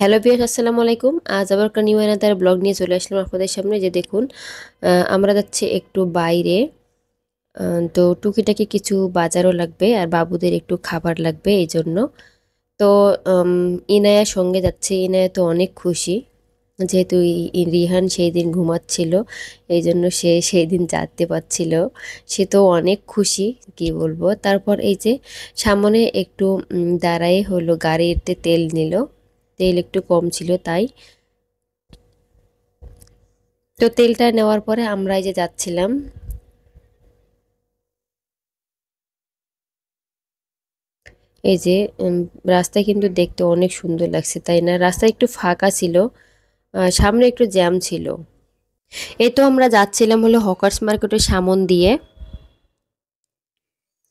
Hello viewers, আসসালামু আলাইকুম। আজ আবার একটা নিউ অ্যানাদার ব্লগ নিয়ে চলে আসলাম আপনাদের সামনে। যে দেখুন, আমরা যাচ্ছি একটু বাইরে। তো টুকিটাকি কিছু বাজারও লাগবে আর বাবুদের একটু খাবার লাগবে এই জন্য। তো ইনায়া সঙ্গে যাচ্ছে। ইনায়া তো অনেক খুশি, যেহেতু রিহান সেই দিন ঘুমাচ্ছিল, এই জন্য সে সেই দিন যেতে পারছিল। সে তো অনেক খুশি, কি বলবো। তারপর এই যে সামনে একটু দাঁড়ায় হলো গাড়িতে তেল নিল। তেল একটু কম ছিল তাই। তো তেলটা নেওয়ার পরে আমরা এই যে যাচ্ছিলাম। এই যে রাস্তায় কিন্তু দেখতে অনেক সুন্দর লাগছে, তাই না? রাস্তা একটু ফাঁকা ছিল, সামনে একটু জ্যাম ছিল। এই তো আমরা যাচ্ছিলাম হলো হকার্স মার্কেটের সামন দিয়ে।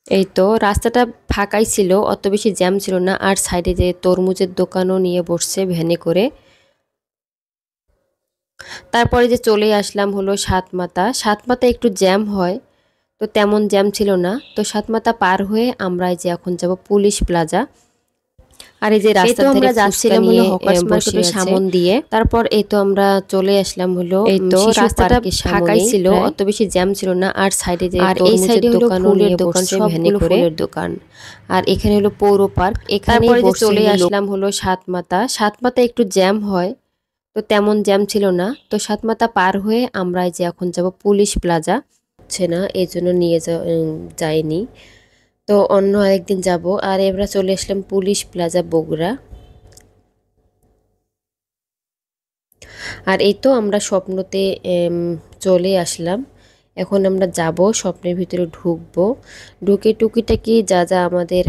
এই তো রাস্তাটা ফাঁকাই ছিল, অত বেশি জ্যাম ছিল না। আর সাইডে যে তরমুজের দোকানও নিয়ে বসছে ভ্যানে করে। তারপরে যে চলে আসলাম হলো সাতমাতা। সাতমাতা একটু জ্যাম হয়, তো তেমন জ্যাম ছিল না। তো সাতমাথা পার হয়ে আমরা এই যে এখন যাব পুলিশ প্লাজা। আর এই যে রাস্তার ধারে আমরা যাচ্ছিলাম হলো হকার্স মার্কেটের সামন দিয়ে। তারপর এই তো আমরা চলে আসলাম হলো, এই তো রাস্তাটা ফাঁকাই ছিল, অত বেশি জ্যাম ছিল না। আর সাইডে যে আর এই সাইডে হলো ফুলের দোকান, সবগুলো ফুলের দোকান। আর এখানে হলো পৌর পার্ক। এখানে চলে আসলাম হলো সাতমাথা। সাতমাথা একটু জ্যাম হয়, তো তেমন জ্যাম ছিল না। তো সাতমাথা পার হয়ে আমরা এই যে এখন যাব পুলিশ প্লাজা। হচ্ছে না, এই জন্য নিয়ে যাইনি। তো অন্য আরেকদিন যাব। আর এবার চলে আসলাম পুলিশ প্লাজা বগুড়া। আর এই তো আমরা স্বপ্নতে চলে আসলাম। এখন আমরা যাব, স্বপ্নের ভিতরে ঢুকবো। ঢুকে টুকিটাকি যা যা আমাদের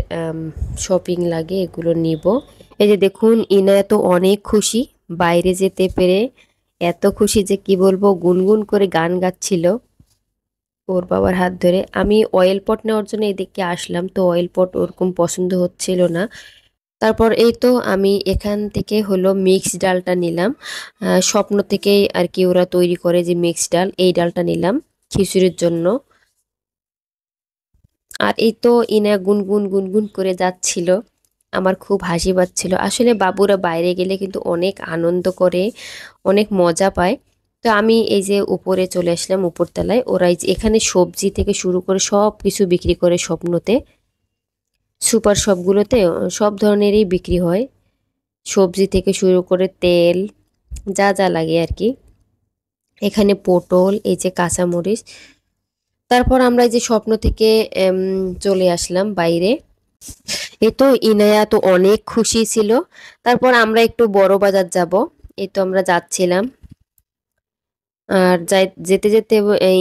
শপিং লাগে এগুলো নিব। এই যে দেখুন, ইনায়া তো অনেক খুশি বাইরে যেতে পেরে। এত খুশি যে কি বলবো, গুনগুন করে গান গাচ্ছিল ওর বাবার হাত ধরে। আমি অয়েল পট নেওয়ার জন্য এদিকে আসলাম, তো অয়েল পট ওরকম পছন্দ হচ্ছিল না। তারপর এই তো আমি এখান থেকে হলো মিক্স ডালটা নিলাম। স্বপ্ন থেকেই আর কি ওরা তৈরি করে যে মিক্স ডাল, এই ডালটা নিলাম খিচুড়ির জন্য। আর এই তো ইনা গুনগুন গুনগুন করে যাচ্ছিল, আমার খুব হাসি পাচ্ছিল। আসলে বাবুরা বাইরে গেলে কিন্তু অনেক আনন্দ করে, অনেক মজা পায়। তো আমি এই যে উপরে চলে আসলাম, উপরতলায়। ওরা এই যে এখানে সবজি থেকে শুরু করে সব কিছু বিক্রি করে স্বপ্নতে। সুপার শপগুলোতে সব ধরনেরই বিক্রি হয়, সবজি থেকে শুরু করে তেল, যা যা লাগে আর কি। এখানে পটল, এই যে কাঁচামরিচ। তারপর আমরা এই যে স্বপ্ন থেকে চলে আসলাম বাইরে। এ তো ইনায়া তো অনেক খুশি ছিল। তারপর আমরা একটু বড় বাজার যাব। এই তো আমরা যাচ্ছিলাম। আর যেতে যেতে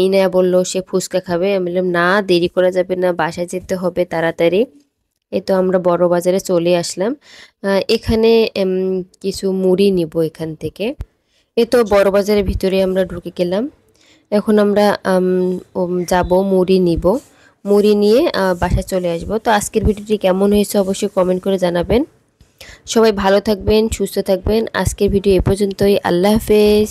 ইনায়া বলল সে ফুচকা খাবে। আমি বললাম না, দেরি করা যাবে না, বাসায় যেতে হবে তাড়াতাড়ি। এই তো আমরা বড় বাজারে চলে আসলাম। এখানে কিছু মুড়ি নিব এখান থেকে। এই তো বড় বাজারের ভিতরে আমরা ঢুকে গেলাম। এখন আমরা যাব, মুড়ি নিব। মুড়ি নিয়ে বাসায় চলে আসব। তো আজকের ভিডিওটি কেমন হয়েছে অবশ্যই কমেন্ট করে জানাবেন। সবাই ভালো থাকবেন, সুস্থ থাকবেন। আজকের ভিডিও এ পর্যন্তই। আল্লাহ হাফেজ।